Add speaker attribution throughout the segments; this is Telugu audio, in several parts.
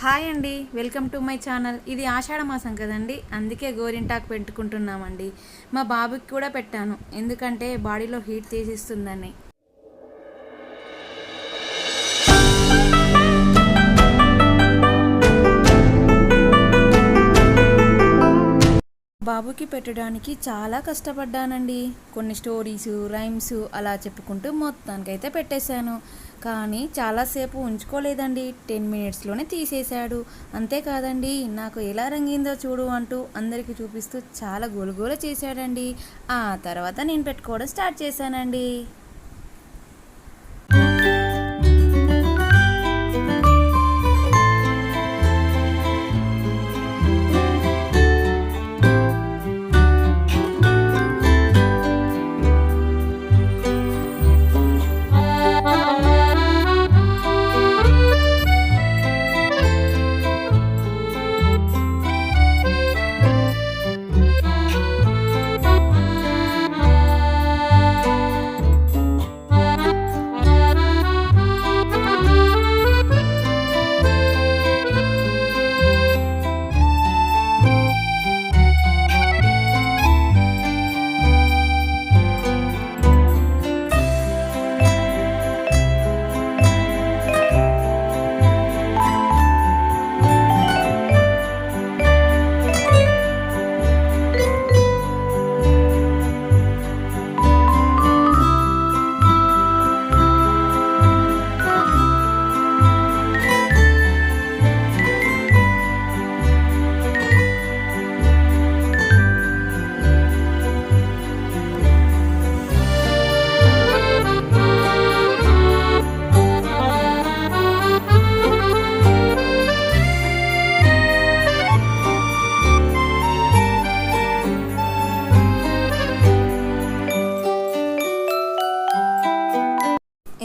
Speaker 1: హాయ్ అండి, వెల్కమ్ టు మై ఛానల్. ఇది ఆషాఢ మాసం కదండి, అందుకే గోరింటాకు పెట్టుకుంటున్నామండి. మా బాబుకి కూడా పెట్టాను, ఎందుకంటే బాడీలో హీట్ తీసిస్తుందని. బాబుకి పెట్టడానికి చాలా కష్టపడ్డానండి. కొన్ని స్టోరీస్, రైమ్స్ అలా చెప్పుకుంటూ మొత్తానికైతే పెట్టేశాను. కానీ చాలాసేపు ఉంచుకోలేదండి, 10 మినిట్స్లోనే తీసేశాడు. అంతేకాదండి, నాకు ఎలా రంగిందో చూడు అంటూ అందరికీ చూపిస్తూ చాలా గోలుగోల చేశాడండి. ఆ తర్వాత నేను పెట్టుకోవడం స్టార్ట్ చేశానండి.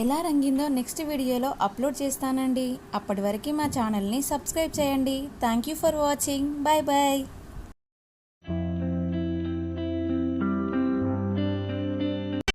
Speaker 1: ఎలా రంగిందో నెక్స్ట్ వీడియోలో అప్లోడ్ చేస్తానండి. అప్పటి వరకు మా ఛానల్ని సబ్స్క్రైబ్ చేయండి. Thank you for watching. Bye bye.